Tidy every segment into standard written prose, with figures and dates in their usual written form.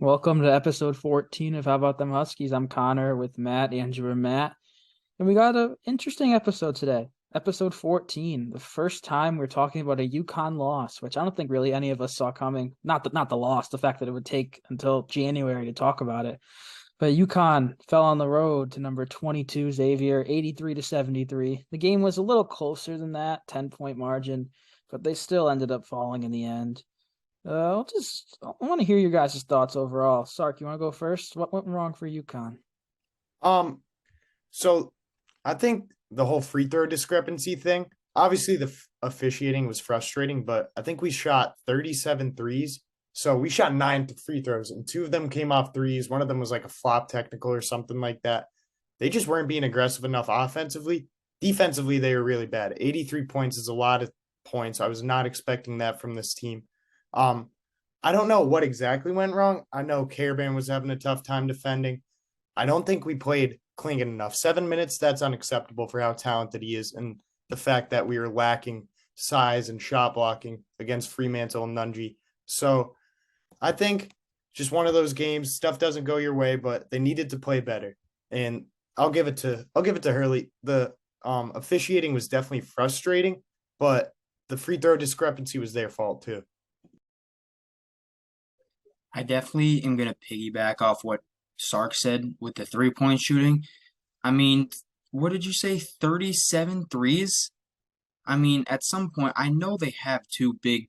Welcome to episode 14 of How About Them Huskies. I'm Connor with Matt, Andrew, and Matt. And we got an interesting episode today. Episode 14, the first time we're talking about a UConn loss, which I don't think really any of us saw coming. Not the loss, the fact that it would take until January to talk about it. But UConn fell on the road to number 22 Xavier, 83-73. The game was a little closer than that, 10-point margin, but they still ended up falling in the end. I want to hear your guys' thoughts overall. Sark, you want to go first? What went wrong for UConn? Um, so I think the whole free throw discrepancy thing, obviously the officiating was frustrating, but I think we shot 37 threes. So we shot nine free throws and two of them came off threes. One of them was like a flop technical or something like that. They just weren't being aggressive enough offensively. Defensively, they were really bad. 83 points is a lot of points. I was not expecting that from this team. Um, I don't know what exactly went wrong. I know Caravan was having a tough time defending. I don't think we played Klingon enough. 7 minutes, that's unacceptable for how talented he is. And the fact that we were lacking size and shot blocking against Fremantle and Nunji. So I think just one of those games, stuff doesn't go your way, but they needed to play better. And I'll give it to Hurley. The officiating was definitely frustrating, but the free throw discrepancy was their fault too. I definitely am going to piggyback off what Sark said with the 3-point shooting. I mean, what did you say? 37 threes? I mean, at some point, I know they have two big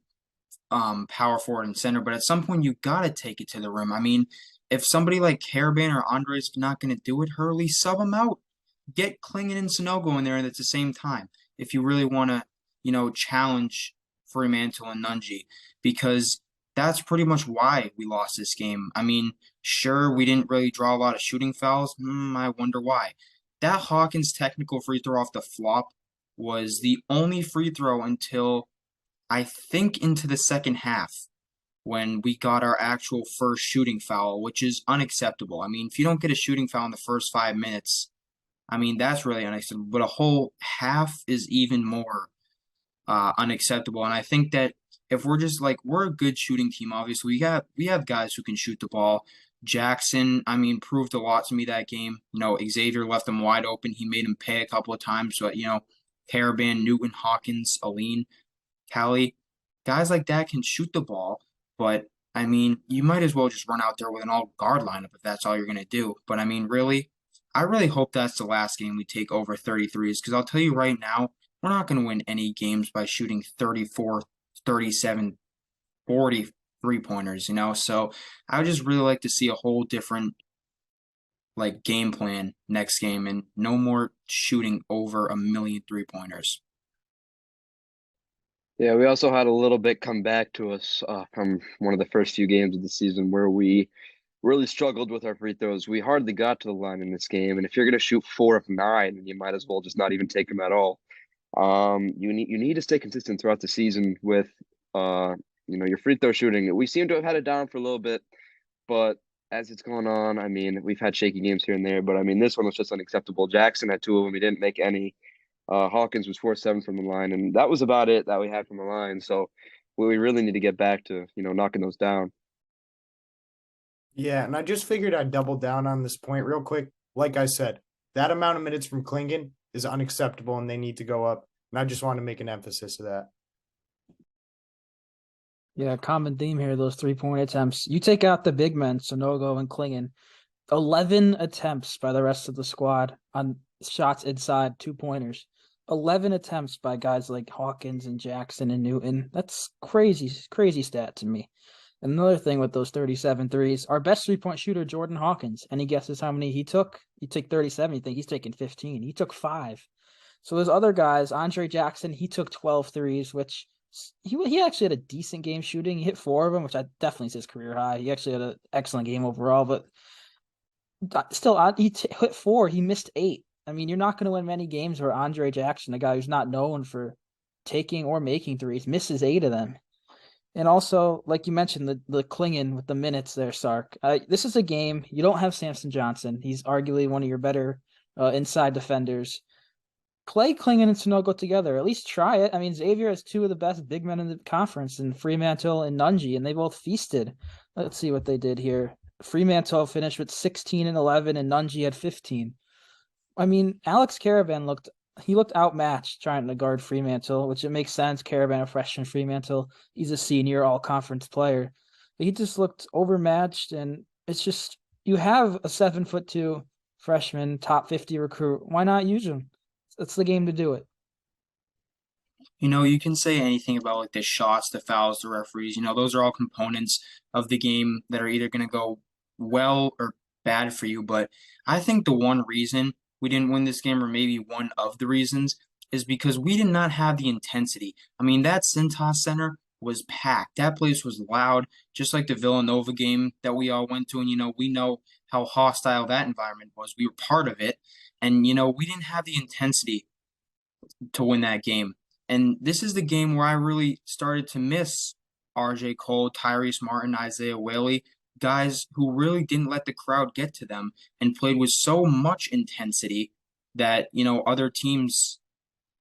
power forward and center, but at some point you gotta take it to the rim. I mean, if somebody like Caravan or Andre's not gonna do it, Hurley, sub them out. Get Klingon and Sonogo in there at the same time if you really wanna, challenge Fremantle and Nunji, because that's pretty much why we lost this game. I mean, sure, we didn't really draw a lot of shooting fouls. I wonder why. That Hawkins technical free throw off the flop was the only free throw until I think into the second half when we got our actual first shooting foul, which is unacceptable. I mean, if you don't get a shooting foul in the first 5 minutes, I mean, that's really unacceptable. But a whole half is even more unacceptable. And I think that if we're just like we're a good shooting team, obviously we have guys who can shoot the ball. Jackson, I mean, proved a lot to me that game. Xavier left him wide open. He made him pay a couple of times. So, Caravan, Newton, Hawkins, Aline, Callie, guys like that can shoot the ball. But I mean, you might as well just run out there with an all guard lineup if that's all you're gonna do. But I mean, really, I really hope that's the last game we take over 33s, because I'll tell you right now, we're not going to win any games by shooting 34, 37, 40 3-pointers. So I would just really like to see a whole different like game plan next game and no more shooting over a million 3-pointers. Yeah, we also had a little bit come back to us from one of the first few games of the season where we really struggled with our free throws. We hardly got to the line in this game, and if you're going to shoot 4 of 9, you might as well just not even take them at all. You need to stay consistent throughout the season with your free throw shooting. We seem to have had it down for a little bit, but as it's going on, I mean, we've had shaky games here and there, but I mean, this one was just unacceptable. Jackson had two of them. He didn't make any. Hawkins was 4-7 from the line, and that was about it that we had from the line. So we really need to get back to, knocking those down. Yeah, and I just figured I'd double down on this point real quick. Like I said, that amount of minutes from Klingon is unacceptable and they need to go up. And I just want to make an emphasis of that. Yeah, common theme here, those 3-point attempts. You take out the big men, Sonogo and Klingon. 11 attempts by the rest of the squad on shots inside 2-pointers. 11 attempts by guys like Hawkins and Jackson and Newton. That's crazy, crazy stat to me. Another thing with those 37 threes, our best 3-point shooter, Jordan Hawkins. Any guesses how many he took? He took 37. You think he's taking 15. He took 5. So there's other guys. Andre Jackson, he took 12 threes, which he actually had a decent game shooting. He hit 4 of them, which I definitely is his career high. He actually had an excellent game overall, but still, he hit 4. He missed 8. I mean, you're not going to win many games where Andre Jackson, a guy who's not known for taking or making threes, misses 8 of them. And also, like you mentioned, the Klingon with the minutes there, Sark. This is a game, you don't have Samson Johnson. He's arguably one of your better inside defenders. Play Klingon and Sonogo together. At least try it. I mean, Xavier has 2 of the best big men in the conference in Fremantle and Nunji, and they both feasted. Let's see what they did here. Fremantle finished with 16 and 11, and Nunji had 15. I mean, Alex Caravan looked outmatched trying to guard Fremantle, which it makes sense. Caravan, a freshman, Fremantle, he's a senior all conference player. But he just looked overmatched, and it's just you have a 7'2" freshman, top 50 recruit. Why not use him? That's the game to do it. You can say anything about like the shots, the fouls, the referees. Those are all components of the game that are either going to go well or bad for you. But I think the one reason we didn't win this game, or maybe one of the reasons, is because we did not have the intensity. I mean, that Cintas Center was packed. That place was loud, just like the Villanova game that we all went to. And, we know how hostile that environment was. We were part of it. And, we didn't have the intensity to win that game. And this is the game where I really started to miss RJ Cole, Tyrese Martin, Isaiah Whaley, guys who really didn't let the crowd get to them and played with so much intensity that, other teams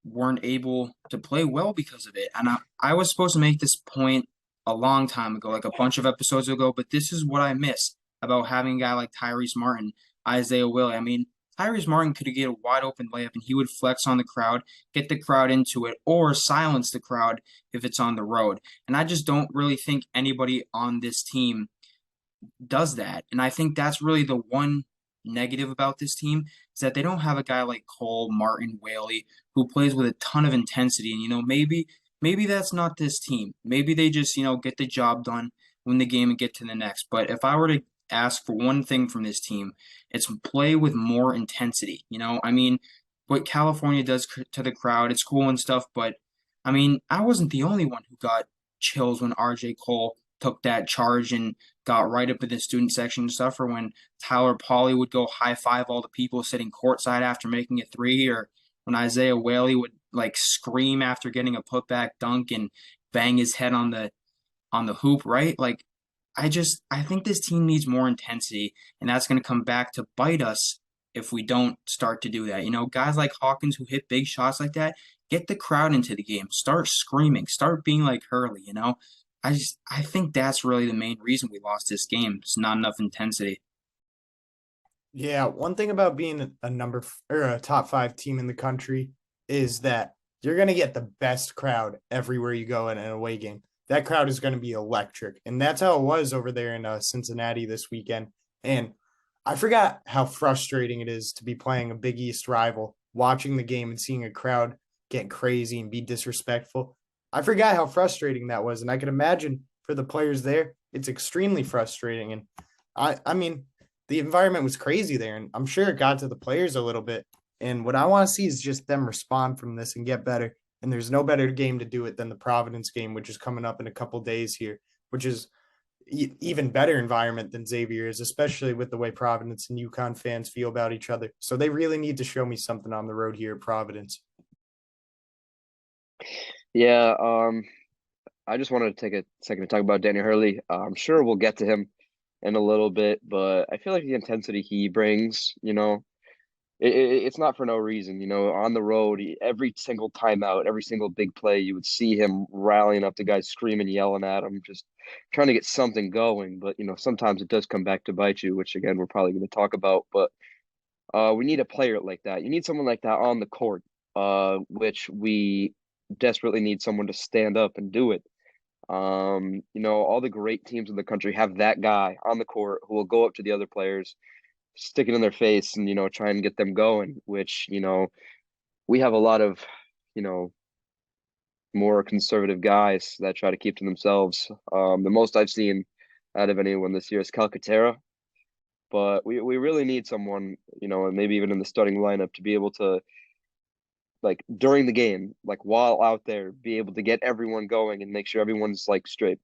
weren't able to play well because of it. And I was supposed to make this point a long time ago, like a bunch of episodes ago, but this is what I miss about having a guy like Tyrese Martin, Isaiah Whaley. I mean, Tyrese Martin could get a wide open layup and he would flex on the crowd, get the crowd into it, or silence the crowd if it's on the road. And I just don't really think anybody on this team does that. And I think that's really the one negative about this team is that they don't have a guy like Cole, Martin, Whaley, who plays with a ton of intensity. And, maybe that's not this team. Maybe they just, get the job done, win the game, and get to the next. But if I were to ask for one thing from this team, it's play with more intensity. I mean, what California does to the crowd, it's cool and stuff, but I mean, I wasn't the only one who got chills when RJ Cole took that charge and got right up in the student section and stuff, or when Tyler Pauly would go high five all the people sitting courtside after making a three, or when Isaiah Whaley would like scream after getting a putback dunk and bang his head on the hoop, right? Like I think this team needs more intensity, and that's going to come back to bite us if we don't start to do that. Guys like Hawkins who hit big shots like that, get the crowd into the game, start screaming, start being like Hurley. I think that's really the main reason we lost this game. It's not enough intensity. Yeah, one thing about being a top 5 team in the country is that you're going to get the best crowd everywhere you go in an away game. That crowd is going to be electric. And that's how it was over there in Cincinnati this weekend. And I forgot how frustrating it is to be playing a Big East rival, watching the game and seeing a crowd get crazy and be disrespectful. I forgot how frustrating that was. And I can imagine for the players there, it's extremely frustrating. And I mean, the environment was crazy there. And I'm sure it got to the players a little bit. And what I want to see is just them respond from this and get better. And there's no better game to do it than the Providence game, which is coming up in a couple days here, which is even better environment than Xavier is, especially with the way Providence and UConn fans feel about each other. So they really need to show me something on the road here at Providence. Yeah, I just wanted to take a second to talk about Danny Hurley. I'm sure we'll get to him in a little bit, but I feel like the intensity he brings, it's not for no reason. On the road, every single timeout, every single big play, you would see him rallying up the guys, screaming, yelling at him, just trying to get something going. But, sometimes it does come back to bite you, which, again, we're probably going to talk about. But we need a player like that. You need someone like that on the court, which we desperately need someone to stand up and do it. All the great teams in the country have that guy on the court who will go up to the other players, stick it in their face and, try and get them going, which, we have a lot of, more conservative guys that try to keep to themselves. The most I've seen out of anyone this year is Calcaterra, but we really need someone, and maybe even in the starting lineup to be able to, like during the game, like while out there, be able to get everyone going and make sure everyone's like straight.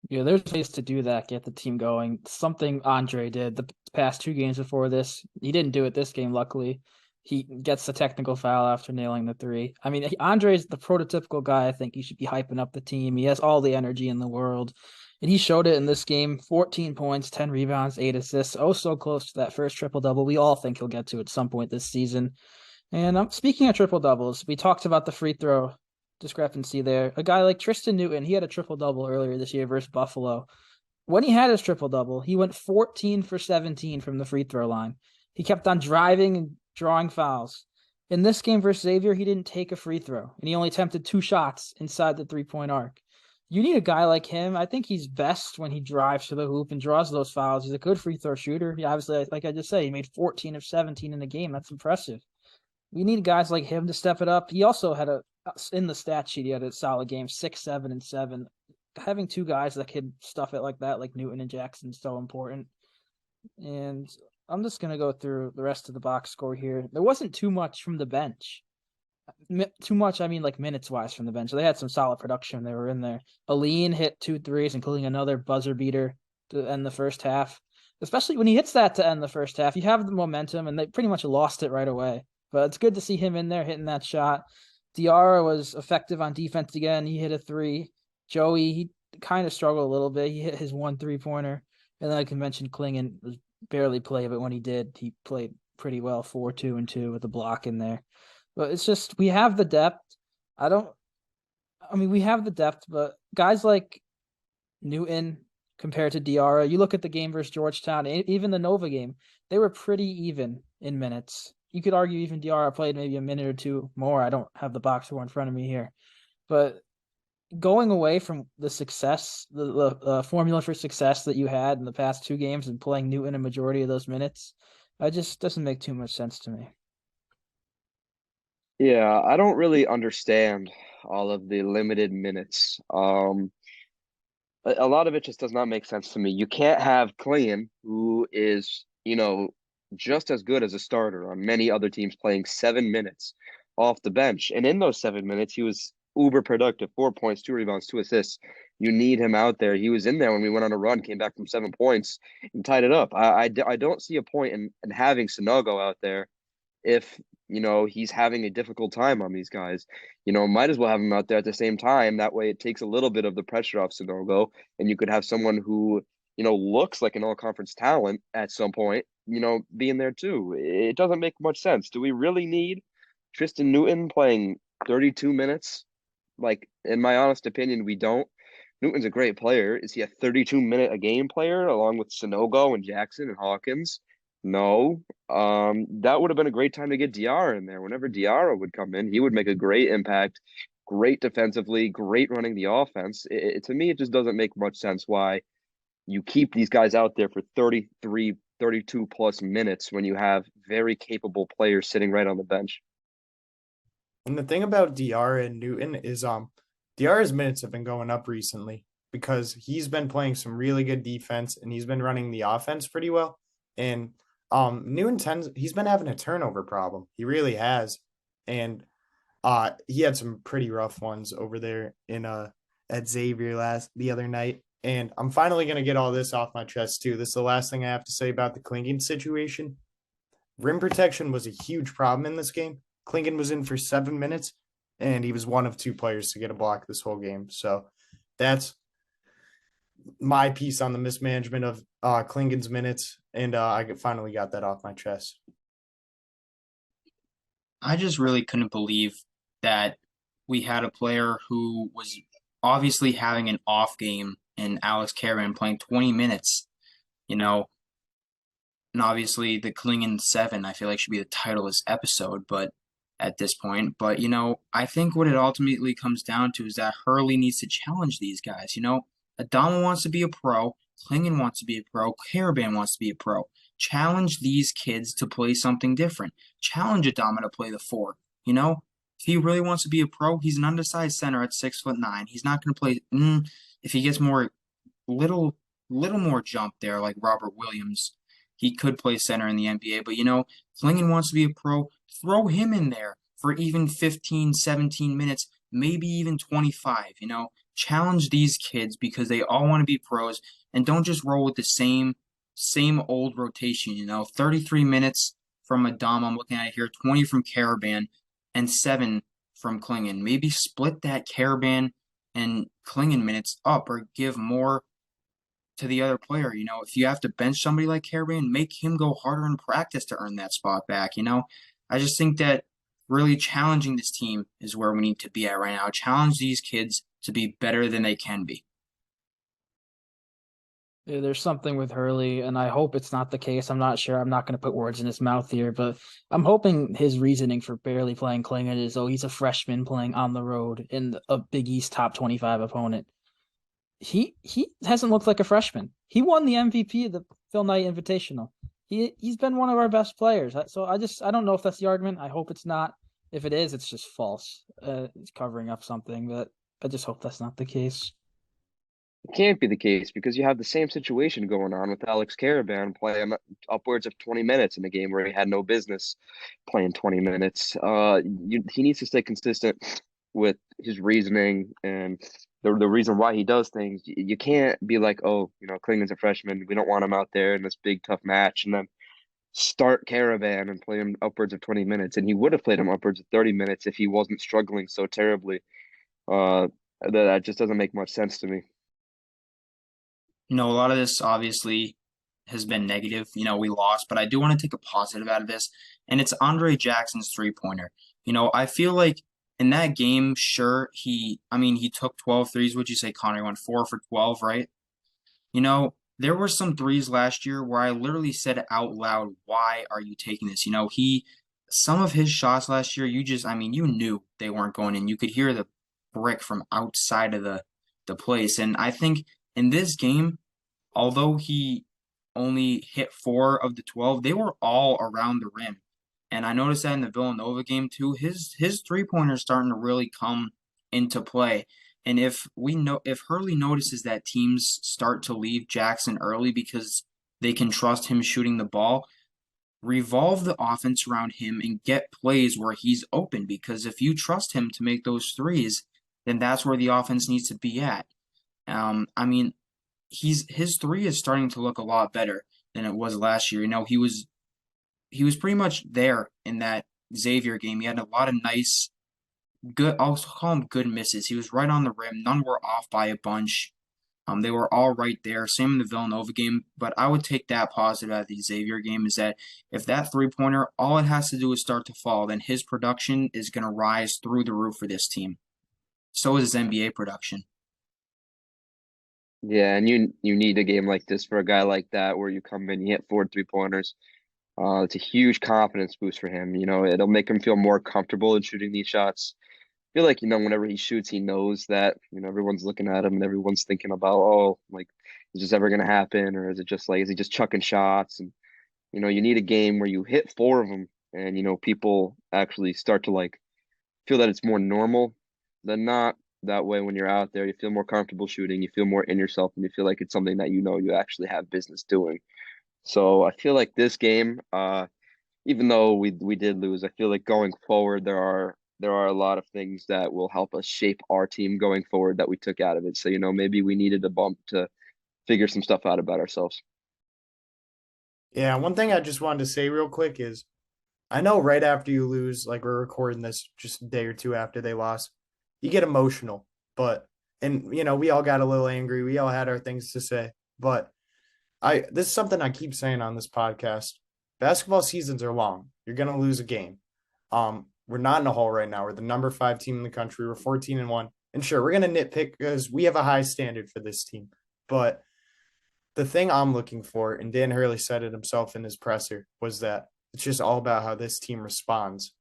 Yeah, there's ways to do that, get the team going. Something Andre did the past 2 games before this. He didn't do it this game, luckily. He gets the technical foul after nailing the 3. I mean, Andre's the prototypical guy. I think he should be hyping up the team. He has all the energy in the world. And he showed it in this game. 14 points, 10 rebounds, 8 assists. Oh, so close to that first triple-double we all think he'll get to at some point this season. And speaking of triple-doubles, we talked about the free throw discrepancy there. A guy like Tristan Newton, he had a triple-double earlier this year versus Buffalo. when he had his triple-double, he went 14 for 17 from the free throw line. He kept on driving and drawing fouls. In this game versus Xavier, he didn't take a free throw, and he only attempted 2 shots inside the three-point arc. You need a guy like him. I think he's best when he drives to the hoop and draws those fouls. He's a good free throw shooter. He obviously, like I just said, he made 14 of 17 in the game. That's impressive. We need guys like him to step it up. He also had in the stat sheet, he had a solid game, 6, 7, and 7. Having 2 guys that could stuff it like that, like Newton and Jackson, is so important. And I'm just going to go through the rest of the box score here. There wasn't too much from the bench. Too much, I mean, like minutes-wise from the bench. They had some solid production. They were in there. Aline hit 2 threes, including another buzzer beater to end the first half. Especially when he hits that to end the first half, you have the momentum, and they pretty much lost it right away. But it's good to see him in there hitting that shot. Diarra was effective on defense again. He hit a 3. Joey, he kind of struggled a little bit. He hit his 1 3-pointer. And then I can mention Klingon was barely play, but when he did, he played pretty well, 4, 2, and 2 with a block in there. But it's just, we have the depth. We have the depth, but guys like Newton compared to Diarra, you look at the game versus Georgetown, even the Nova game, they were pretty even in minutes. You could argue even Diarra played maybe a minute or 2 more. I don't have the box score in front of me here. But going away from the success, the formula for success that you had in the past 2 games and playing Newton a majority of those minutes, it just doesn't make too much sense to me. Yeah, I don't really understand all of the limited minutes. A lot of it just does not make sense to me. You can't have Clingan, who is, just as good as a starter on many other teams, playing 7 minutes off the bench. And in those 7 minutes, he was uber productive, 4 points, 2 rebounds, 2 assists. You need him out there. He was in there when we went on a run, came back from 7 points and tied it up. I don't see a point in having Sanogo out there if he's having a difficult time on these guys. Might as well have him out there at the same time. That way it takes a little bit of the pressure off Sanogo, and you could have someone who looks like an all-conference talent at some point being there too. It doesn't make much sense. Do we really need Tristan Newton playing 32 minutes? Like, in my honest opinion, we don't. Newton's a great player. Is he a 32-minute a game player along with Sanogo and Jackson and Hawkins? No. That would have been a great time to get Diarra in there. Whenever Diarra would come in, he would make a great impact, great defensively, great running the offense. To me, it just doesn't make much sense why you keep these guys out there for 33, 32 plus minutes when you have very capable players sitting right on the bench. And the thing about Diarra and Newton is Diarra's minutes have been going up recently because he's been playing some really good defense and he's been running the offense pretty well. And Newton he's been having a turnover problem. He really has. And he had some pretty rough ones over there in at Xavier the other night. And I'm finally gonna get all this off my chest too. This is the last thing I have to say about the Klingon situation. Rim protection was a huge problem in this game. Klingon was in for 7 minutes, and he was one of 2 players to get a block this whole game. So that's my piece on the mismanagement of Klingon's minutes, and I finally got that off my chest. I just really couldn't believe that we had a player who was obviously having an off game in Alex Caravan playing 20 minutes, and obviously the Klingon 7, I feel like should be the title of this episode, but at this point. But, I think what it ultimately comes down to is that Hurley needs to challenge these guys. Adama wants to be a pro, Klingon wants to be a pro, Caravan wants to be a pro. Challenge these kids to play something different. Challenge Adama to play the 4. If he really wants to be a pro, he's an undersized center at 6'9". He's not going to play. If he gets little more jump there, like Robert Williams, he could play center in the NBA. But Klingon wants to be a pro. Throw him in there for even 15, 17 minutes, maybe even 25. Challenge these kids because they all want to be pros, and don't just roll with the same old rotation. 33 minutes from Adama, I'm looking at it here, 20 from Caravan, and 7 from Klingon. Maybe split that Caravan and Klingon minutes up, or give more to the other player. If you have to bench somebody like Caravan, make him go harder in practice to earn that spot back. I just think that really challenging this team is where we need to be at right now. Challenge these kids to be better than they can be. There's something with Hurley, and I hope it's not the case. I'm not sure. I'm not going to put words in his mouth here, but I'm hoping his reasoning for barely playing Klingon is, oh, he's a freshman playing on the road in a Big East top 25 opponent. He hasn't looked like a freshman. He won the MVP of the Phil Knight Invitational. He's been one of our best players. So I don't know if that's the argument. I hope it's not. If it is, it's just false. It's covering up something, but I just hope that's not the case. It can't be the case because you have the same situation going on with Alex Caravan playing upwards of 20 minutes in a game where he had no business playing 20 minutes. He needs to stay consistent with his reasoning and the reason why he does things. You can't be like, oh, Klingon's a freshman. We don't want him out there in this big, tough match. And then start Caravan and play him upwards of 20 minutes. And he would have played him upwards of 30 minutes if he wasn't struggling so terribly. That just doesn't make much sense to me. A lot of this obviously has been negative. We lost, but I do want to take a positive out of this, and it's Andre Jackson's three-pointer. I feel like in that game, sure, he took 12 threes. Would you say, Connor? He went 4 for 12, right? There were some threes last year where I literally said out loud, why are you taking this? Some of his shots last year, you knew they weren't going in. You could hear the brick from outside of the place. And I think in this game, although he only hit 4 of the 12, they were all around the rim. And I noticed that in the Villanova game too. His three-pointers starting to really come into play. And if Hurley notices that teams start to leave Jackson early because they can trust him shooting the ball, revolve the offense around him and get plays where he's open. Because if you trust him to make those threes, then that's where the offense needs to be at. His three is starting to look a lot better than it was last year. He was pretty much there in that Xavier game. He had a lot of nice, good, I'll call them good misses. He was right on the rim. None were off by a bunch. They were all right there. Same in the Villanova game. But I would take that positive out of the Xavier game is that if that three-pointer, all it has to do is start to fall, then his production is going to rise through the roof for this team. So is his NBA production. Yeah, and you need a game like this for a guy like that where you come in, you hit 4 3-pointers. It's a huge confidence boost for him. It'll make him feel more comfortable in shooting these shots. I feel like, whenever he shoots, he knows that, everyone's looking at him and everyone's thinking about, oh, like, is this ever going to happen? Or is it just like, is he just chucking shots? And, you need a game where you hit 4 of them and, people actually start to like feel that it's more normal than not. That way, when you're out there, you feel more comfortable shooting, you feel more in yourself, and you feel like it's something that you actually have business doing. So I feel like this game, even though we did lose, I feel like going forward there are a lot of things that will help us shape our team going forward that we took out of it. So maybe we needed a bump to figure some stuff out about ourselves. Yeah, one thing I just wanted to say real quick is I know right after you lose, like we're recording this just a day or two after they lost, you get emotional. And we all got a little angry. We all had our things to say. But this is something I keep saying on this podcast. Basketball seasons are long. You're gonna lose a game. We're not in a hole right now. We're the number 5 team in the country. We're 14-1. And sure, we're gonna nitpick because we have a high standard for this team. But the thing I'm looking for, and Dan Hurley said it himself in his presser, was that it's just all about how this team responds.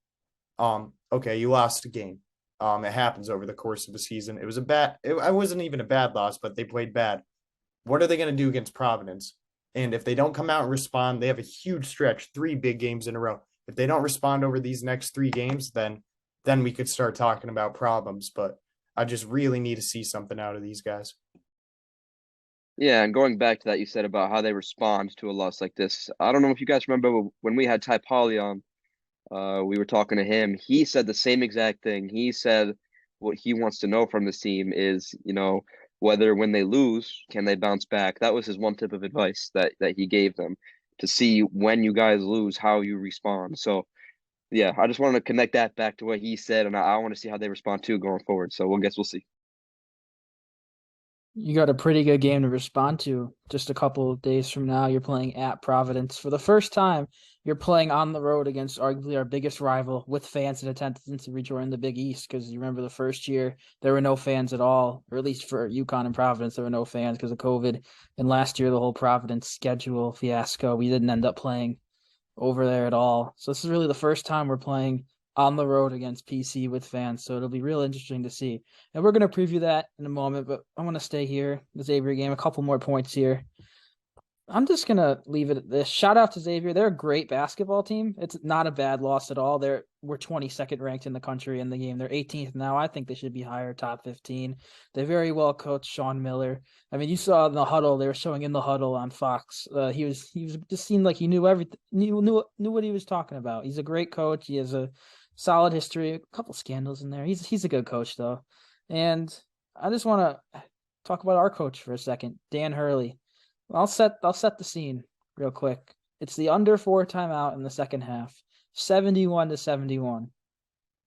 Okay, you lost a game. It happens over the course of a season. It wasn't even a bad loss, but they played bad. What are they going to do against Providence? And if they don't come out and respond, they have a huge stretch, 3 big games in a row. If they don't respond over these next 3 games, then we could start talking about problems. But I just really need to see something out of these guys. Yeah, and going back to that, you said about how they respond to a loss like this. I don't know if you guys remember when we had Ty Polly on, we were talking to him. He said the same exact thing. He said what he wants to know from this team is, whether when they lose, can they bounce back? That was his one tip of advice that he gave them to see when you guys lose, how you respond. So, yeah, I just wanted to connect that back to what he said, and I want to see how they respond too going forward. So we'll see. You got a pretty good game to respond to. Just a couple of days from now, you're playing at Providence. For the first time, you're playing on the road against arguably our biggest rival with fans in attendance to rejoin the Big East. Because you remember the first year, there were no fans at all, or at least for UConn and Providence, there were no fans because of COVID. And last year, the whole Providence schedule fiasco, we didn't end up playing over there at all. So this is really the first time we're playing on the road against PC with fans. So it'll be real interesting to see. And we're going to preview that in a moment, but I want to stay here. The Xavier game, a couple more points here. I'm just gonna leave it at this. Shout out to Xavier. They're a great basketball team. It's not a bad loss at all. We're 22nd ranked in the country in the game. They're 18th now. I think they should be higher, top 15. They're very well coached, Sean Miller. I mean, you saw in the huddle. They were showing in the huddle on Fox. He was just seemed like he knew everything. Knew what he was talking about. He's a great coach. He has a solid history. A couple scandals in there. He's a good coach though. And I just want to talk about our coach for a second, Dan Hurley. I'll set the scene real quick. It's the under 4 timeout in the second half, 71-71.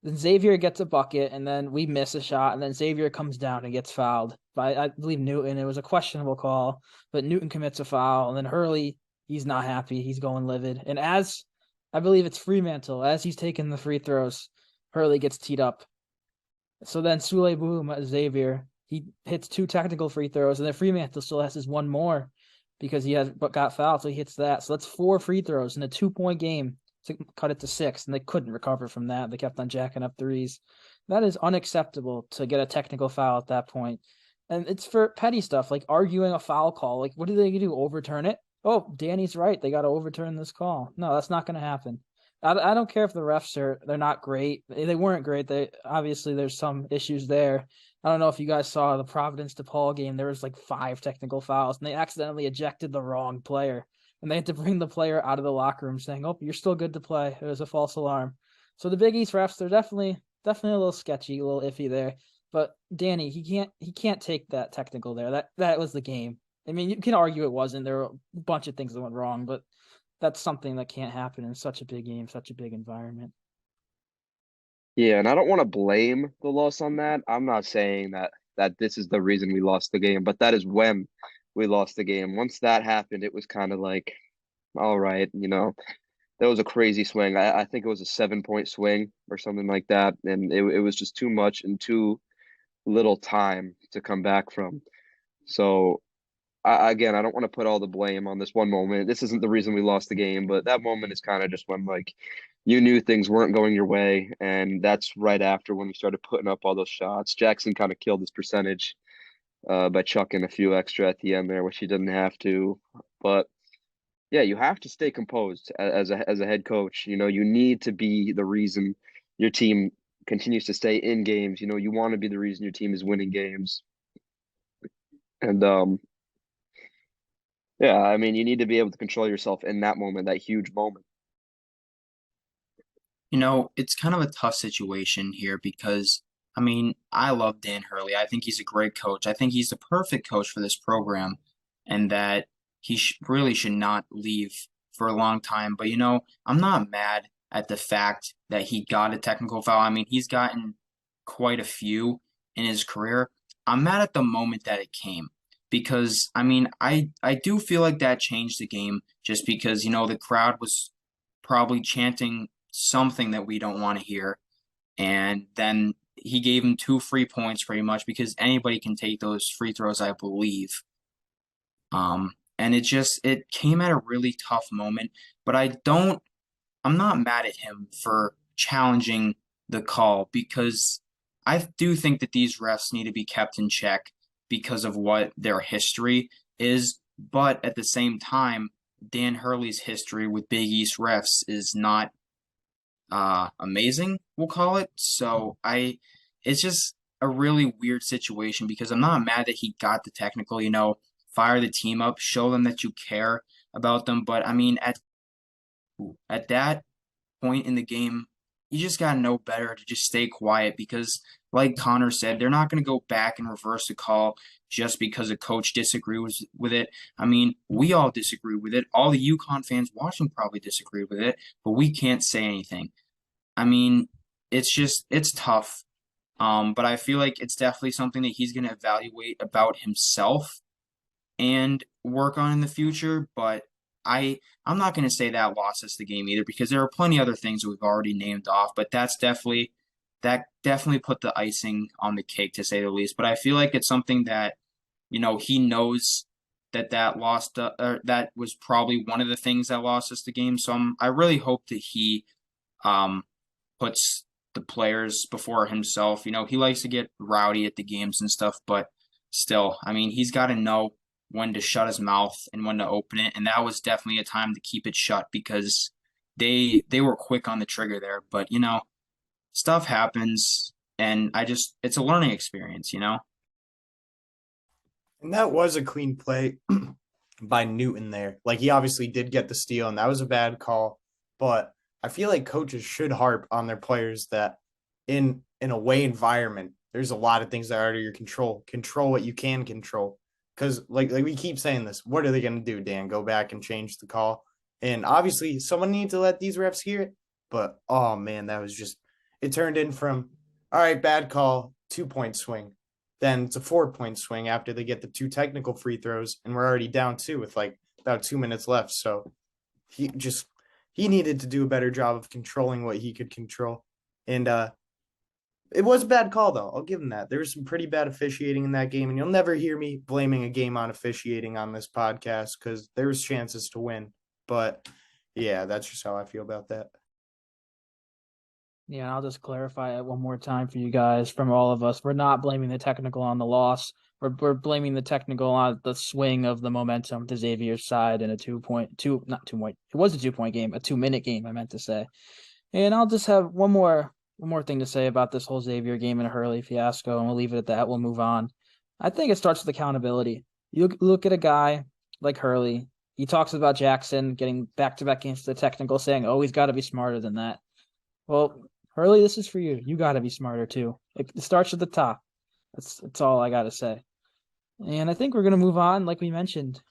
Then Xavier gets a bucket, and then we miss a shot, and then Xavier comes down and gets fouled by, I believe, Newton. It was a questionable call, but Newton commits a foul, and then Hurley, he's not happy. He's going livid. And as I believe it's Fremantle, as he's taking the free throws, Hurley gets teed up. So then Sule Boom, Xavier, he hits 2 technical free throws, and then Fremantle still has his one more because he got fouled, so he hits that. So that's 4 free throws in a 2-point game to cut it to 6, and they couldn't recover from that. They kept on jacking up threes. That is unacceptable to get a technical foul at that point. And it's for petty stuff, like arguing a foul call. Like, what do they do? Overturn it? Oh, Danny's right. They got to overturn this call. No, that's not going to happen. I don't care if the refs they're not great. They weren't great. Obviously there's some issues there. I don't know if you guys saw the Providence DePaul game. There was like 5 technical fouls, and they accidentally ejected the wrong player, and they had to bring the player out of the locker room saying, "Oh, you're still good to play." It was a false alarm. So the Big East refs, they're definitely a little sketchy, a little iffy there. But Danny, he can't take that technical there. That was the game. I mean, you can argue it wasn't. There were a bunch of things that went wrong, but that's something that can't happen in such a big game, such a big environment. Yeah, and I don't want to blame the loss on that. I'm not saying that this is the reason we lost the game, but that is when we lost the game. Once that happened, it was kind of like, all right, that was a crazy swing. I think it was a 7-point swing or something like that, and it was just too much and too little time to come back from. So again, I don't want to put all the blame on this one moment. This isn't the reason we lost the game, but that moment is kind of just when like you knew things weren't going your way, and that's right after when we started putting up all those shots. Jackson kind of killed his percentage by chucking a few extra at the end there, which he didn't have to. But yeah, you have to stay composed as a head coach. You need to be the reason your team continues to stay in games. You want to be the reason your team is winning games. And yeah, I mean, you need to be able to control yourself in that moment, that huge moment. It's kind of a tough situation here because, I mean, I love Dan Hurley. I think he's a great coach. I think he's the perfect coach for this program, and that he really should not leave for a long time. But, I'm not mad at the fact that he got a technical foul. I mean, he's gotten quite a few in his career. I'm mad at the moment that it came because, I mean, I do feel like that changed the game just because, the crowd was probably chanting something that we don't want to hear. And then he gave him 2 free points pretty much because anybody can take those free throws, I believe. And it came at a really tough moment, but I'm not mad at him for challenging the call because I do think that these refs need to be kept in check because of what their history is. But at the same time, Dan Hurley's history with Big East refs is not amazing, we'll call it. So it's just a really weird situation because I'm not mad that he got the technical, fire the team up, show them that you care about them. But I mean, at that point in the game, you just got to know better to just stay quiet because, like Connor said, they're not going to go back and reverse the call just because a coach disagrees with it. I mean, we all disagree with it. All the UConn fans watching probably disagree with it, but we can't say anything. I mean, it's tough. But I feel like it's definitely something that he's going to evaluate about himself and work on in the future. But I'm not going to say that lost us the game either because there are plenty other things that we've already named off. But that definitely put the icing on the cake to say the least. But I feel like it's something that he knows that lost that was probably one of the things that lost us the game. So I really hope that he um puts the players before himself. He likes to get rowdy at the games and stuff, but still, I mean, he's got to know when to shut his mouth and when to open it. And that was definitely a time to keep it shut because they were quick on the trigger there. But stuff happens, and it's a learning experience. And that was a clean play by Newton there. Like he obviously did get the steal, and that was a bad call. But I feel like coaches should harp on their players that in a away environment, there's a lot of things that are out of your control. Control what you can control. Because like we keep saying this, what are they gonna do, Dan? Go back and change the call? And obviously someone needs to let these refs hear it. But oh man, that was just it turned in from all right, bad call, 2 point swing. Then it's a 4 point swing after they get the two technical free throws, and we're already down two with like about 2 minutes left. So he needed to do a better job of controlling what he could control. And it was a bad call though. I'll give him that. There was some pretty bad officiating in that game, and you'll never hear me blaming a game on officiating on this podcast because there was chances to win. But yeah, that's just how I feel about that. Yeah, I'll just clarify it one more time for you guys from all of us. We're not blaming the technical on the loss. We're blaming the technical on the swing of the momentum to Xavier's side in a 2 point, not 2 point. It was a 2 point game, a 2 minute game, I meant to say. And I'll just have one more thing to say about this whole Xavier game and Hurley fiasco, and we'll leave it at that. We'll move on. I think it starts with accountability. You look at a guy like Hurley. He talks about Jackson getting back-to-back games to the technical, saying, "Oh, he's got to be smarter than that." Well, Hurley, this is for you. You got to be smarter too. It starts at the top. That's all I got to say. And I think we're gonna move on, like we mentioned.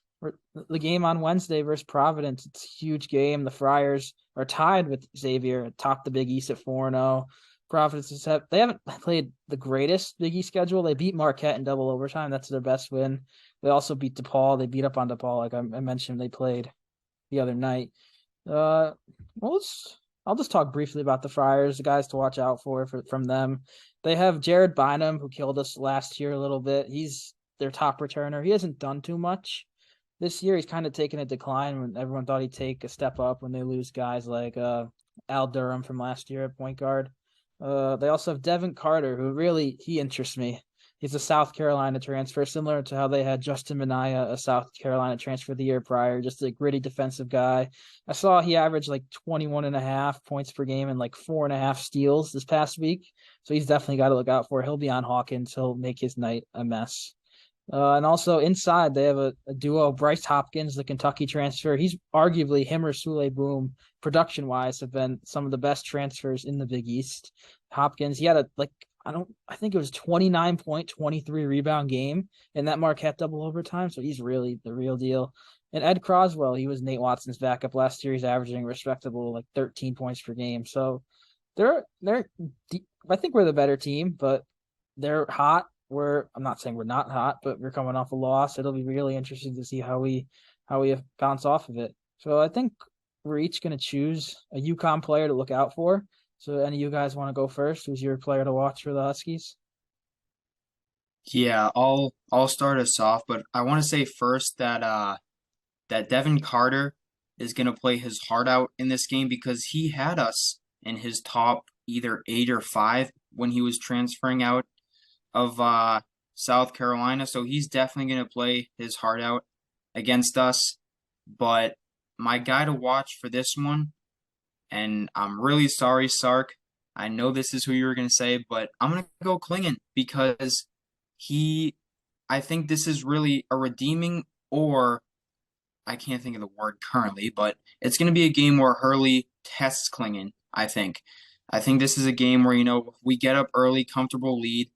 The game on Wednesday versus Providence. It's a huge game. The Friars are tied with Xavier atop the Big East at 4-0. Providence they haven't played the greatest Big East schedule. They beat Marquette in double overtime. That's their best win. They also beat DePaul. They beat up on DePaul, like I mentioned. They played the other night. Uh, well, I'll just talk briefly about the Friars, the guys to watch out for from them. They have Jared Bynum, who killed us last year a little bit. He's their top returner. He hasn't done too much this year. He's kind of taken a decline when everyone thought he'd take a step up when they lose guys like Al Durham from last year at point guard. They also have Devin Carter, who he interests me. He's a South Carolina transfer, similar to how they had Justin Minaya, a South Carolina transfer the year prior, just a gritty defensive guy. I saw he averaged like 21 and a half points per game and like 4.5 steals this past week. So he's definitely got to look out for. He'll be on Hawkins. He'll make his night a mess. And also inside, they have a duo, Bryce Hopkins, the Kentucky transfer. He's arguably him or Sule Boom, production wise, have been some of the best transfers in the Big East. Hopkins, he had I think it was 29 point, 23 rebound game in that Marquette double overtime. So he's really the real deal. And Ed Croswell, he was Nate Watson's backup last year. He's averaging respectable like 13 points per game. So they're I think we're the better team, but they're hot. I'm not saying we're not hot, but we're coming off a loss. It'll be really interesting to see how we bounce off of it. So I think we're each going to choose a UConn player to look out for. So any of you guys want to go first? Who's your player to watch for the Huskies? Yeah, I'll start us off, but I want to say first that Devin Carter is going to play his heart out in this game because he had us in his top either 8 or 5 when he was transferring out of South Carolina. So he's definitely going to play his heart out against us. But my guy to watch for this one, and I'm really sorry, Sark. I know this is who you were going to say, but I'm going to go Klingon because he, I think this is really a redeeming, or I can't think of the word currently, but it's going to be a game where Hurley tests Klingon, I think. I think this is a game where, we get up early, comfortable lead,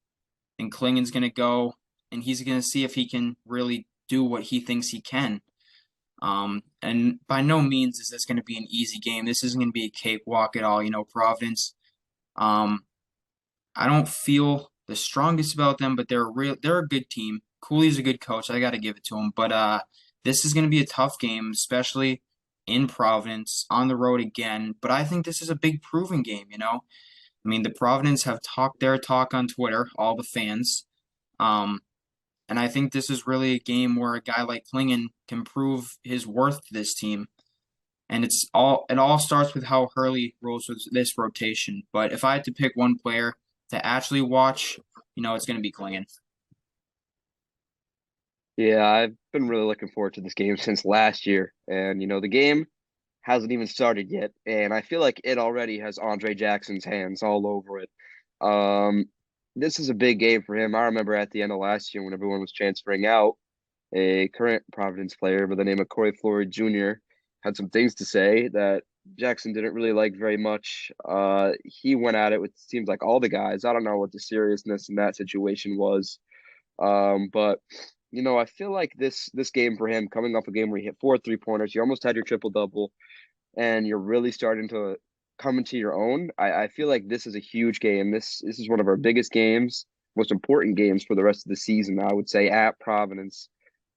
and Klingon's going to go, and he's going to see if he can really do what he thinks he can. And by no means is this going to be an easy game. This isn't going to be a cakewalk at all. Providence, I don't feel the strongest about them, but they're a good team. Cooley's a good coach. I got to give it to him. But this is going to be a tough game, especially in Providence on the road again. But I think this is a big proving game, you know? I mean, the Providence have talked their talk on Twitter, all the fans. Um, and I think this is really a game where a guy like Klingon can prove his worth to this team. And it all starts with how Hurley rolls with this rotation. But if I had to pick one player to actually watch, it's going to be Klingon. Yeah, I've been really looking forward to this game since last year. And, the game hasn't even started yet. And I feel like it already has Andre Jackson's hands all over it. Um, this is a big game for him. I remember at the end of last year when everyone was transferring out, a current Providence player by the name of Corey Floyd Jr. had some things to say that Jackson didn't really like very much. He went at it with seems like all the guys. I don't know what the seriousness in that situation was. But I feel like this game for him, coming off a game where he hit 4 3-pointers, you almost had your triple double, and you're really starting to come into your own. I feel like this is a huge game. This is one of our biggest games, most important games for the rest of the season. I would say at Providence.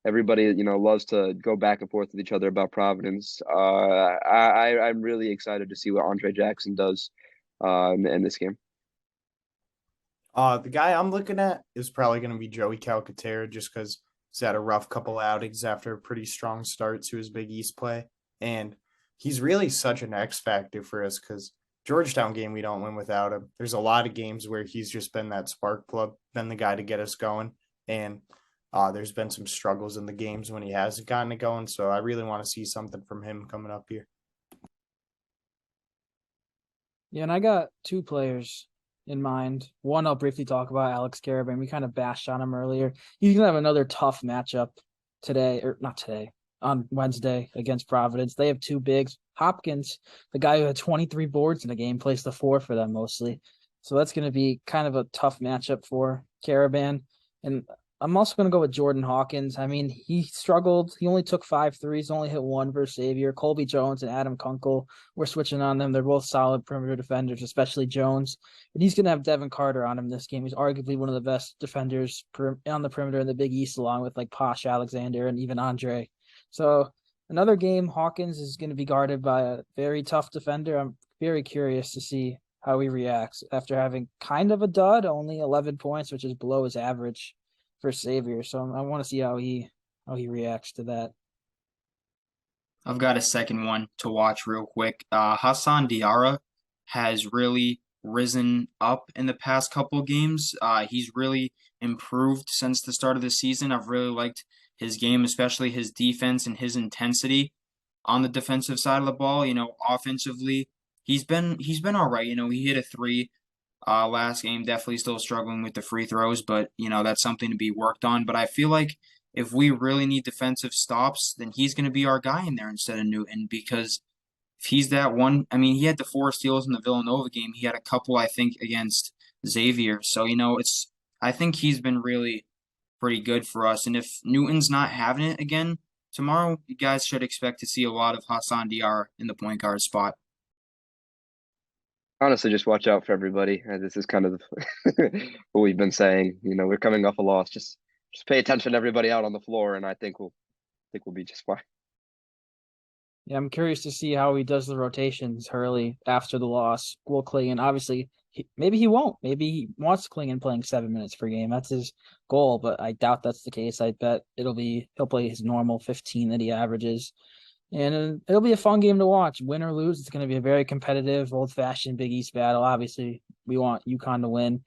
Everybody, loves to go back and forth with each other about Providence. I'm really excited to see what Andre Jackson does in this game. The guy I'm looking at is probably going to be Joey Calcaterra just because he's had a rough couple outings after a pretty strong start to his Big East play. And he's really such an X factor for us because Georgetown game, we don't win without him. There's a lot of games where he's just been that spark plug, been the guy to get us going. And there's been some struggles in the games when he hasn't gotten it going. So I really want to see something from him coming up here. Yeah, and I got two players in mind. One I'll briefly talk about, Alex Karaban. We kind of bashed on him earlier. He's gonna have another tough matchup today, or not today, on Wednesday against Providence. They have two bigs. Hopkins, the guy who had 23 boards in the game, plays the four for them mostly. So that's gonna be kind of a tough matchup for Karaban. And I'm also going to go with Jordan Hawkins. I mean, he struggled. He only took 5 threes, only hit one versus Xavier. Colby Jones and Adam Kunkel, we're switching on them. They're both solid perimeter defenders, especially Jones. And he's going to have Devin Carter on him this game. He's arguably one of the best defenders on the perimeter in the Big East, along with like Posh Alexander and even Andre. So another game, Hawkins is going to be guarded by a very tough defender. I'm very curious to see how he reacts after having kind of a dud, only 11 points, which is below his average for Xavier. So I want to see how he reacts to that. I've got a second one to watch real quick. Hassan Diarra has really risen up in the past couple games. He's really improved since the start of the season. I've really liked his game, especially his defense and his intensity on the defensive side of the ball. Offensively, he's been all right. He hit a three last game, definitely still struggling with the free throws, but that's something to be worked on. But I feel like if we really need defensive stops, then he's going to be our guy in there instead of Newton, because if he's that one, I mean, he had the 4 steals in the Villanova game. He had a couple, I think, against Xavier. So, I think he's been really pretty good for us. And if Newton's not having it again tomorrow, you guys should expect to see a lot of Hassan Diarra in the point guard spot. Honestly, just watch out for everybody. This is kind of what we've been saying. We're coming off a loss. Just pay attention to everybody out on the floor, and I think we'll be just fine. Yeah, I'm curious to see how he does the rotations, Hurley, after the loss. Will Klingon, obviously, maybe he won't. Maybe he wants Klingon playing 7 minutes per game. That's his goal, but I doubt that's the case. I bet he'll play his normal 15 that he averages. And it'll be a fun game to watch. Win or lose, it's going to be a very competitive, old-fashioned Big East battle. Obviously, we want UConn to win.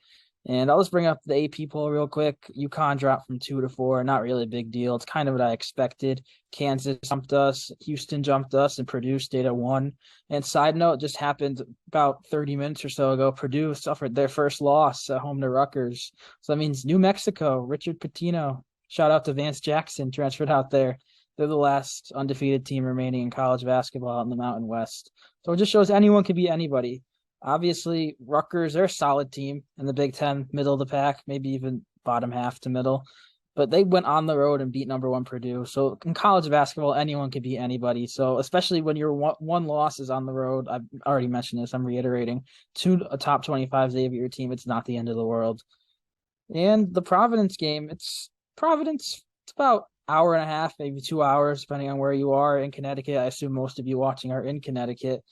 And I'll just bring up the AP poll real quick. UConn dropped from 2 to 4. Not really a big deal. It's kind of what I expected. Kansas jumped us. Houston jumped us. And Purdue stayed at 1. And side note, just happened about 30 minutes or so ago. Purdue suffered their first loss at home to Rutgers. So that means New Mexico, Richard Pitino. Shout out to Vance Jackson, transferred out there. They're the last undefeated team remaining in college basketball in the Mountain West. So it just shows anyone can beat anybody. Obviously, Rutgers, they're a solid team in the Big Ten, middle of the pack, maybe even bottom half to middle. but they went on the road and beat #1 Purdue. So in college basketball, anyone can beat anybody. So especially when your one loss is on the road, I've already mentioned this, I'm reiterating, to a top 25 Xavier team, it's not the end of the world. And the Providence game, it's Providence, it's about hour and a half, maybe 2 hours, depending on where you are in Connecticut. I assume most of you watching are in Connecticut.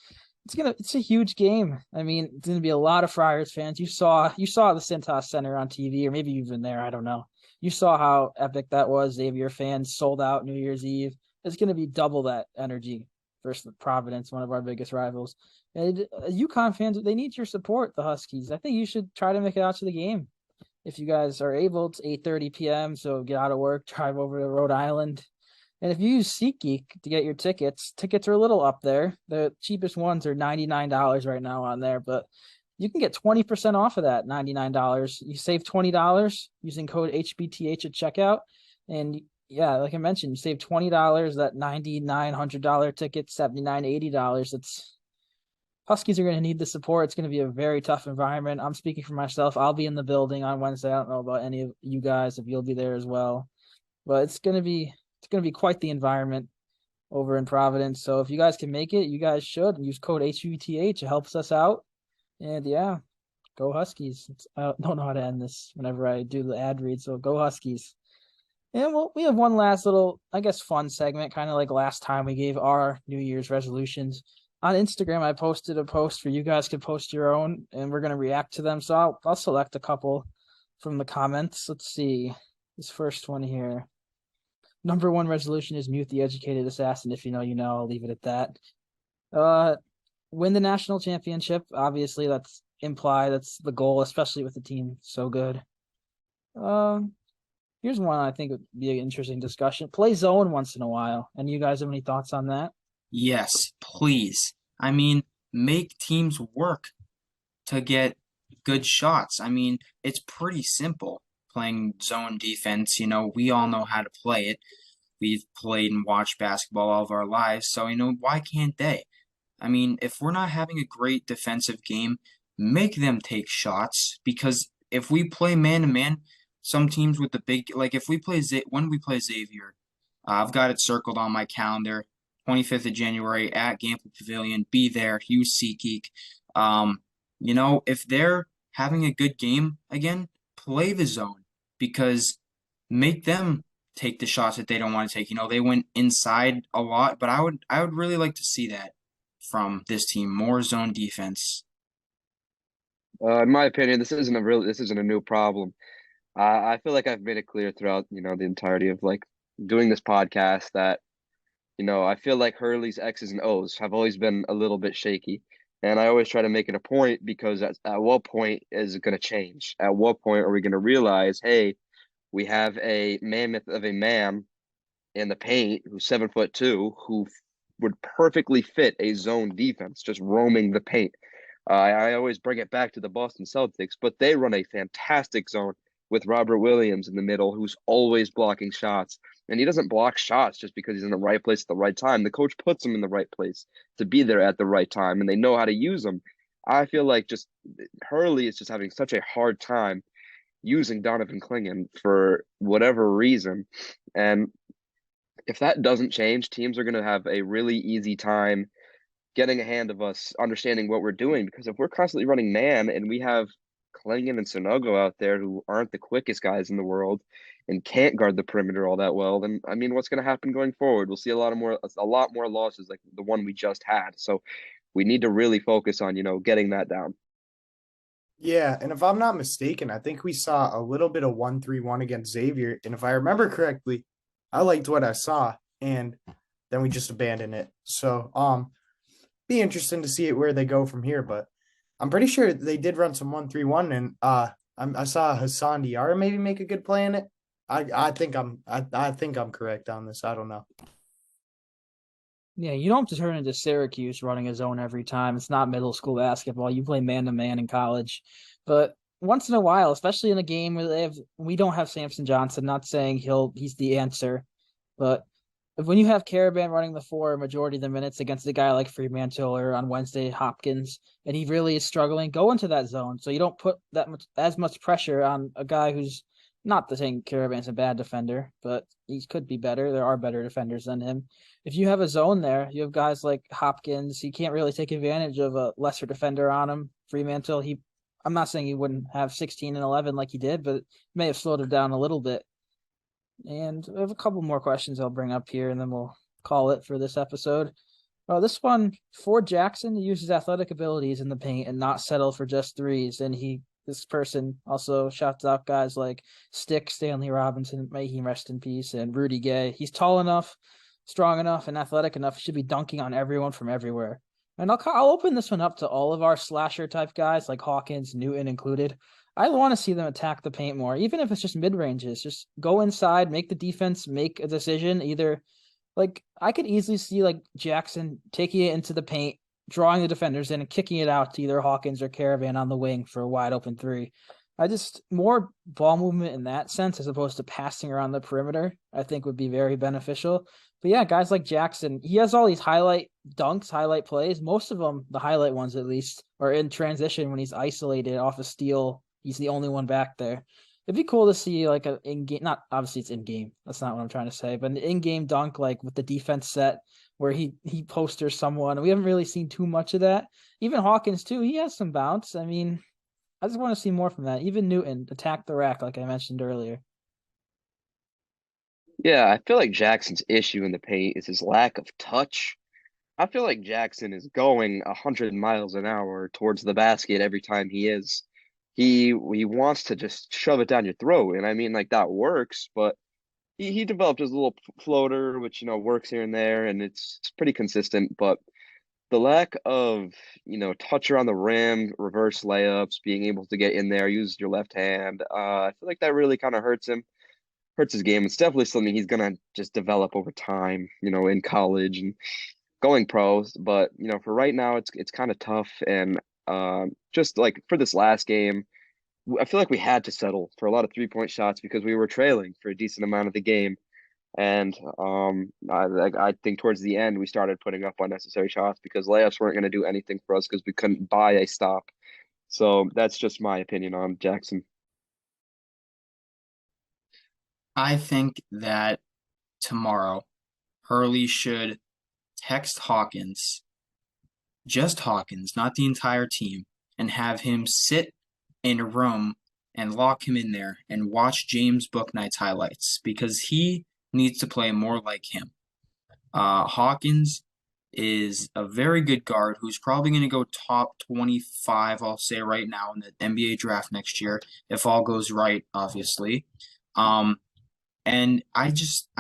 It's a huge game. I mean, it's gonna be a lot of Friars fans. You saw the Cintas Center on TV, or maybe you've been there. I don't know. You saw how epic that was. Xavier fans sold out New Year's Eve. It's gonna be double that energy versus Providence, one of our biggest rivals. And UConn fans, they need your support. The Huskies. I think you should try to make it out to the game if you guys are able. It's 8:30 p.m. So get out of work, drive over to Rhode Island. And if you use SeatGeek to get your tickets are a little up there. The cheapest ones are $99 right now on there, but you can get 20% off of that $99. You save $20 using code HBTH at checkout. And yeah, like I mentioned, you save $20, that $9,900 ticket, $79, $80. It's Huskies are going to need the support. It's going to be a very tough environment. I'm speaking for myself. I'll be in the building on Wednesday. I don't know about any of you guys if you'll be there as well, but it's going to be quite the environment over in Providence. So if you guys can make it, you guys should use code HUTH. It helps us out. And yeah, go Huskies. I don't know how to end this whenever I do the ad read. So go Huskies. And we have one last little, I guess, fun segment, kind of like last time we gave our New Year's resolutions. On Instagram, I posted a post for you guys to post your own, and we're going to react to them. So I'll select a couple from the comments. Let's see. This first one here. #1 resolution is mute the educated assassin. If you know, you know. I'll leave it at that. Win the national championship. Obviously, that's implied. That's the goal, especially with the team so good. Here's one I think would be an interesting discussion. Play zone once in a while. And you guys have any thoughts on that? Yes, please. I mean, make teams work to get good shots. I mean, it's pretty simple playing zone defense. We all know how to play it. We've played and watched basketball all of our lives, so why can't they? I mean, if we're not having a great defensive game, make them take shots, because if we play man to man, some teams with the big, like if we play when we play Xavier, I've got it circled on my calendar. 25th of January at Gamble Pavilion. Be there. Use SeatGeek. If they're having a good game again, play the zone, because make them take the shots that they don't want to take. They went inside a lot, but I would really like to see that from this team. More zone defense. In my opinion, this isn't a new problem. I feel like I've made it clear throughout, the entirety of like doing this podcast that, I feel like Hurley's X's and O's have always been a little bit shaky. And I always try to make it a point, because at what point is it going to change? At what point are we going to realize, hey, we have a mammoth of a man in the paint who's 7'2", who would perfectly fit a zone defense, just roaming the paint. I always bring it back to the Boston Celtics, but they run a fantastic zone with Robert Williams in the middle, who's always blocking shots. And he doesn't block shots just because he's in the right place at the right time. The coach puts him in the right place to be there at the right time, and they know how to use him. I feel like just Hurley is just having such a hard time using Donovan Clingan for whatever reason. And if that doesn't change, teams are going to have a really easy time getting a hand of us, understanding what we're doing. Because if we're constantly running man and we have Clingan and Sonogo out there who aren't the quickest guys in the world and can't guard the perimeter all that well, then I mean, what's going to happen going forward? We'll see a lot more losses like the one we just had. So we need to really focus on, getting that down. Yeah, and if I'm not mistaken, I think we saw a little bit of 1-3-1 against Xavier. And if I remember correctly, I liked what I saw, and then we just abandoned it. So be interesting to see where they go from here. But I'm pretty sure they did run some 1-3-1, and I saw Hassan Diarra maybe make a good play in it. I think I'm correct on this. I don't know. Yeah, you don't have to turn into Syracuse running a zone every time. It's not middle school basketball. You play man-to-man in college. But once in a while, especially in a game where we don't have Samson Johnson, not saying he's the answer, but when you have Caravan running the 4 majority of the minutes against a guy like Fremantle or on Wednesday Hopkins, and he really is struggling, go into that zone so you don't put as much pressure on a guy who's Not that saying Caravan's a bad defender, but he could be better. There are better defenders than him. If you have a zone there, you have guys like Hopkins. He can't really take advantage of a lesser defender on him. Fremantle, I'm not saying he wouldn't have 16 and 11 like he did, but may have slowed him down a little bit. And I have a couple more questions I'll bring up here, and then we'll call it for this episode. This one, for Jackson, he uses athletic abilities in the paint and not settle for just threes. And this person also shouts out guys like Stick, Stanley Robinson, may he rest in peace, and Rudy Gay. He's tall enough, strong enough, and athletic enough. He should be dunking on everyone from everywhere. And I'll open this one up to all of our slasher type guys like Hawkins, Newton included. I want to see them attack the paint more, even if it's just mid ranges. Just go inside, make the defense make a decision. Either like I could easily see like Jackson taking it into the paint, drawing the defenders in, and kicking it out to either Hawkins or Caravan on the wing for a wide open three. More ball movement in that sense as opposed to passing around the perimeter, I think would be very beneficial. But yeah, guys like Jackson, he has all these highlight dunks, highlight plays. Most of them, the highlight ones at least, are in transition when he's isolated off a steal. He's the only one back there. It'd be cool to see like an in-game, not obviously it's in-game. That's not what I'm trying to say, but an in-game dunk like with the defense set where he posters someone. We haven't really seen too much of that. Even Hawkins too, he has some bounce. I mean, I just want to see more from that. Even Newton attack the rack like I mentioned earlier. Yeah, I feel like Jackson's issue in the paint is his lack of touch. I feel like Jackson is going 100 miles an hour towards the basket every time he is. He wants to just shove it down your throat, and I mean like that works, but he developed his little floater, which works here and there, and it's pretty consistent. But the lack of touch around the rim, reverse layups, being able to get in there, use your left hand, I feel like that really kind of hurts him, hurts his game. It's definitely something he's gonna just develop over time, in college and going pros. But for right now, it's kind of tough. And just like for this last game, I feel like we had to settle for a lot of 3-point shots because we were trailing for a decent amount of the game. And I think towards the end we started putting up unnecessary shots because layups weren't going to do anything for us because we couldn't buy a stop. So that's just my opinion on Jackson. I think that tomorrow Hurley should text Hawkins, just Hawkins, not the entire team, and have him sit in a room and lock him in there and watch James Bouknight's highlights because he needs to play more like him. Hawkins is a very good guard who's probably going to go top 25, I'll say right now, in the NBA draft next year, if all goes right, obviously. And I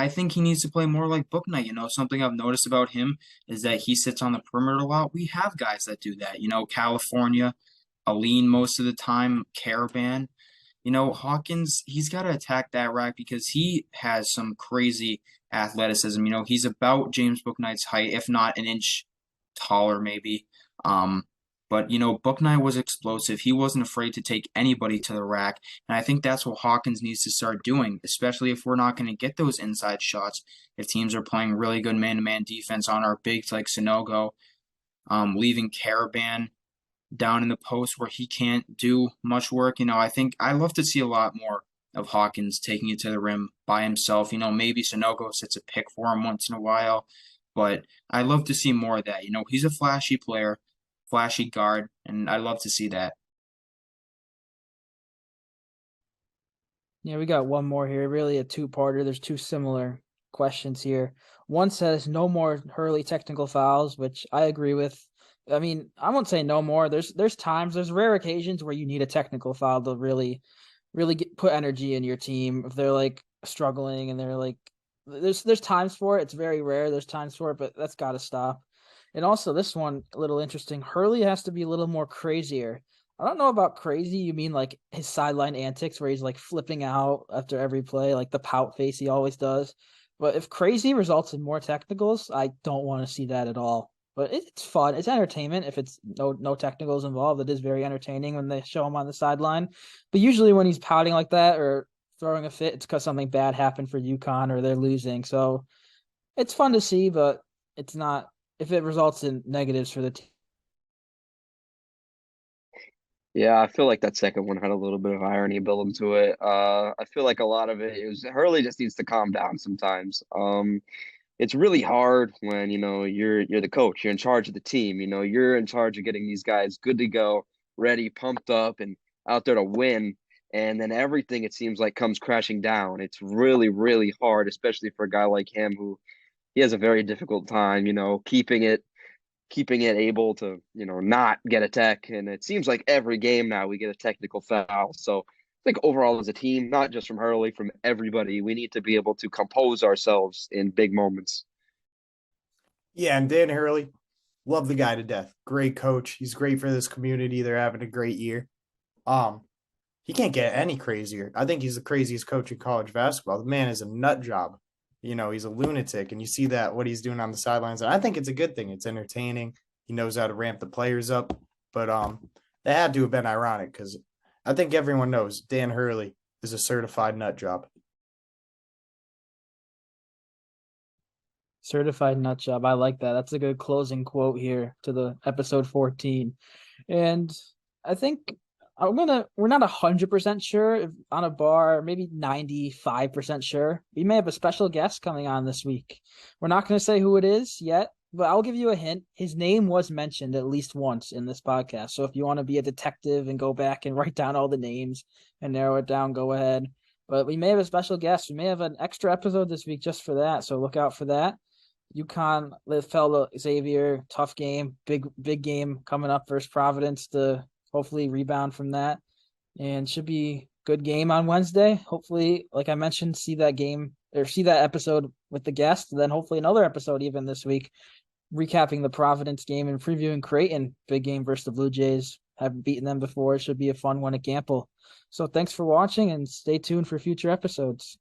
think he needs to play more like Bouknight. Something I've noticed about him is that he sits on the perimeter a lot. We have guys that do that. California, Aline most of the time, Caravan. Hawkins, he's got to attack that rack because he has some crazy athleticism. He's about James Bouknight's height, if not an inch taller, maybe. But Bouknight was explosive. He wasn't afraid to take anybody to the rack. And I think that's what Hawkins needs to start doing, especially if we're not going to get those inside shots. If teams are playing really good man-to-man defense on our bigs like Sonogo, leaving Caravan down in the post where he can't do much work. I think I love to see a lot more of Hawkins taking it to the rim by himself. Maybe Sonogo sets a pick for him once in a while, but I love to see more of that. He's a flashy player, flashy guard, and I love to see that. Yeah, we got one more here. Really a two-parter. There's two similar questions here. One says no more Hurley technical fouls, which I agree with. I mean, I won't say no more. There's rare occasions where you need a technical foul to really put energy in your team. If they're like struggling and they're like, there's times for it. It's very rare. There's times for it, but that's got to stop. And also this one, a little interesting. Hurley has to be a little more crazier. I don't know about crazy. You mean like his sideline antics where he's like flipping out after every play, like the pout face he always does. But if crazy results in more technicals, I don't want to see that at all. But it's fun. It's entertainment. If it's no technicals involved, it is very entertaining when they show him on the sideline. But usually when he's pouting like that or throwing a fit, it's because something bad happened for UConn or they're losing. So it's fun to see, but it's not if it results in negatives for the team. Yeah, I feel like that second one had a little bit of irony built into it. I feel like a lot of it was Hurley just needs to calm down sometimes. It's really hard when, you're the coach, you're in charge of the team, you're in charge of getting these guys good to go, ready, pumped up, and out there to win. And then everything it seems like comes crashing down. It's really, really hard, especially for a guy like him who he has a very difficult time, keeping it able to, not get a tech. And it seems like every game now we get a technical foul. So I think overall as a team, not just from Hurley, from everybody, we need to be able to compose ourselves in big moments. Yeah, and Dan Hurley, love the guy to death. Great coach. He's great for this community. They're having a great year. Um, he can't get any crazier. I think he's the craziest coach in college basketball. The man is a nut job. He's a lunatic, and you see that what he's doing on the sidelines. And I think it's a good thing. It's entertaining. He knows how to ramp the players up. But that had to have been ironic because I think everyone knows Dan Hurley is a certified nut job. Certified nut job. I like that. That's a good closing quote here to the episode 14. And I think we're not 100% sure if on a bar, maybe 95% sure. We may have a special guest coming on this week. We're not going to say who it is yet, but I'll give you a hint. His name was mentioned at least once in this podcast. So if you want to be a detective and go back and write down all the names and narrow it down, go ahead. But we may have a special guest. We may have an extra episode this week just for that. So look out for that. UConn fell to Xavier, tough game, big game coming up versus Providence to hopefully rebound from that, and should be good game on Wednesday. Hopefully, like I mentioned, see that game or see that episode with the guest, and then hopefully another episode even this week, recapping the Providence game and previewing Creighton, big game versus the Blue Jays. Haven't beaten them before. It should be a fun one at Gamble. So thanks for watching and stay tuned for future episodes.